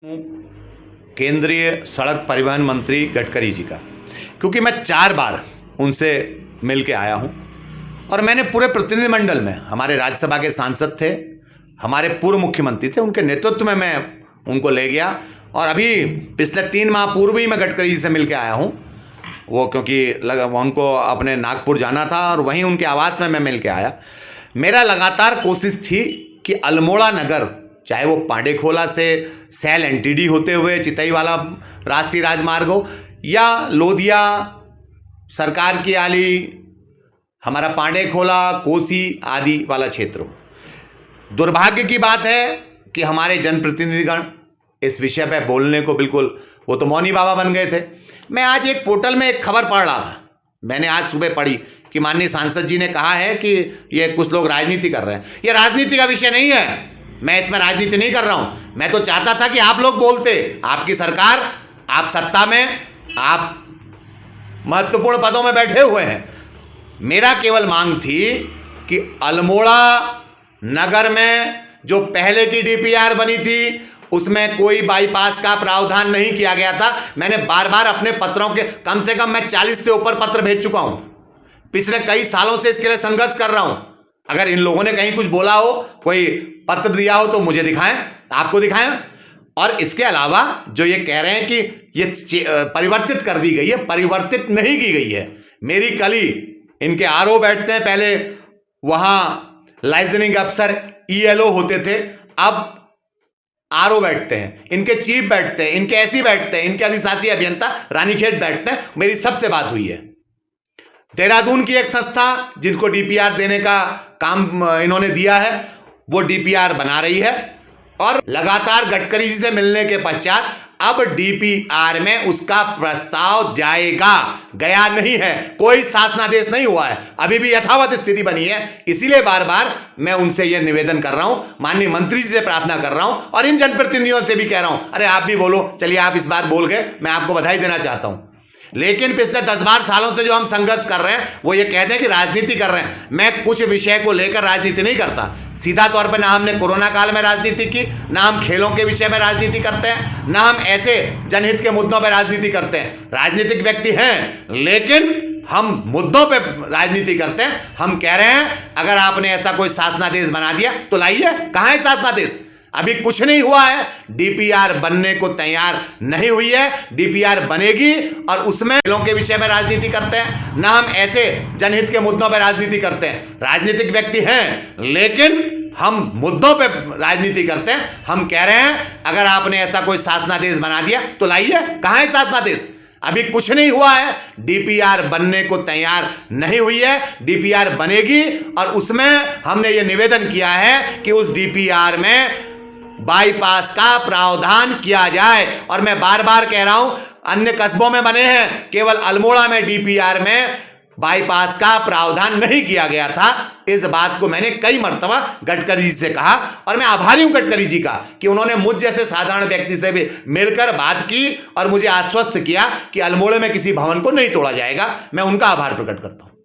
केंद्रीय सड़क परिवहन मंत्री गडकरी जी का, क्योंकि मैं 4 बार उनसे मिल के आया हूं और मैंने पूरे प्रतिनिधिमंडल में, हमारे राज्यसभा के सांसद थे, हमारे पूर्व मुख्यमंत्री थे, उनके नेतृत्व में मैं उनको ले गया। और अभी पिछले 3 माह पूर्व ही मैं गडकरी जी से मिल के आया हूं, वो क्योंकि उनको अपने नागपुर जाना था और वहीं उनके आवास में मैं मिल के आया। मेरा लगातार कोशिश थी कि अल्मोड़ा नगर, चाहे वो पांडेखोला से सैल एनटीडी होते हुए चितई वाला राष्ट्रीय राजमार्ग हो या लोधिया सरकार की आली, हमारा पांडेखोला कोसी आदि वाला क्षेत्र हो। दुर्भाग्य की बात है कि हमारे जनप्रतिनिधिगण इस विषय पर बोलने को बिल्कुल, वो तो मौनी बाबा बन गए थे। मैं आज एक पोर्टल में एक खबर पढ़ रहा था, मैंने आज सुबह पढ़ी कि माननीय सांसद जी ने कहा है कि ये कुछ लोग राजनीति कर रहे हैं। ये राजनीति का विषय नहीं है, मैं इसमें राजनीति नहीं कर रहा हूं। मैं तो चाहता था कि आप लोग बोलते, आपकी सरकार, आप सत्ता में, आप महत्वपूर्ण पदों में बैठे हुए हैं। मेरा केवल मांग थी कि अल्मोड़ा नगर में जो पहले की डीपीआर बनी थी उसमें कोई बाईपास का प्रावधान नहीं किया गया था। मैंने बार बार अपने पत्रों के, कम से कम मैं 40 से ऊपर पत्र भेज चुका हूं। पिछले कई सालों से इसके लिए संघर्ष कर रहा हूं। अगर इन लोगों ने कहीं कुछ बोला हो, कोई पत्र दिया हो तो मुझे दिखाएं, आपको दिखाएं। और इसके अलावा जो ये कह रहे हैं कि ये परिवर्तित कर दी गई है, परिवर्तित नहीं की गई है। मेरी कली, इनके आरओ बैठते हैं, पहले वहां लाइसेंसिंग अफसर ईएलओ होते थे, अब आरओ बैठते हैं, इनके चीफ बैठते हैं, इनके एसी बैठते हैं, इनके अधिशासी अभियंता रानीखेत बैठते हैं। मेरी सबसे बात हुई है। देहरादून की एक संस्था जिनको डीपीआर देने का काम इन्होंने दिया है, वो डीपीआर बना रही है और लगातार गडकरी जी से मिलने के पश्चात अब डीपीआर में उसका प्रस्ताव जाएगा, गया नहीं है, कोई शासनादेश नहीं हुआ है, अभी भी यथावत स्थिति बनी है। इसीलिए बार बार मैं उनसे यह निवेदन कर रहा हूं, माननीय मंत्री जी से प्रार्थना कर रहा हूं और इन जनप्रतिनिधियों से भी कह रहा हूं, अरे आप भी बोलो। चलिए, आप इस बार बोल गए, मैं आपको बधाई देना चाहता हूं। लेकिन पिछले 10-12 सालों से जो हम संघर्ष कर रहे हैं वो ये कहते हैं कि राजनीति कर रहे हैं। मैं कुछ विषय को लेकर राजनीति नहीं करता। सीधा तौर पर ना हमने कोरोना काल में राजनीति की, ना हम खेलों के विषय में राजनीति करते हैं, ना हम ऐसे जनहित के मुद्दों पर राजनीति करते हैं। राजनीतिक व्यक्ति हैं, लेकिन हम मुद्दों पे राजनीति करते हैं। हम कह रहे हैं अगर आपने ऐसा कोई शासनादेश बना दिया तो लाइए। कहाँ है शासनादेश? अभी कुछ नहीं हुआ है। डीपीआर बनने को तैयार नहीं हुई है, डीपीआर बनेगी और उसमें खेलों के विषय में राजनीति करते हैं, ना हम ऐसे जनहित के मुद्दों पर राजनीति करते हैं। राजनीतिक व्यक्ति हैं, लेकिन हम मुद्दों पे राजनीति करते हैं। हम कह रहे हैं अगर आपने ऐसा कोई शासनादेश बना दिया तो लाइए। कहाँ है शासनादेश? अभी कुछ नहीं हुआ है। डीपीआर बनने को तैयार नहीं हुई है, डीपीआर बनेगी और उसमें हमने ये निवेदन किया है कि उस डीपीआर में बाईपास का प्रावधान किया जाए। और मैं बार बार कह रहा हूं, अन्य कस्बों में बने हैं, केवल अल्मोड़ा में डीपीआर में बाईपास का प्रावधान नहीं किया गया था। इस बात को मैंने कई मर्तबा गडकरी जी से कहा और मैं आभारी हूं गडकरी जी का कि उन्होंने मुझ जैसे साधारण व्यक्ति से भी मिलकर बात की और मुझे आश्वस्त किया कि अल्मोड़ा में किसी भवन को नहीं तोड़ा जाएगा। मैं उनका आभार प्रकट करता हूं।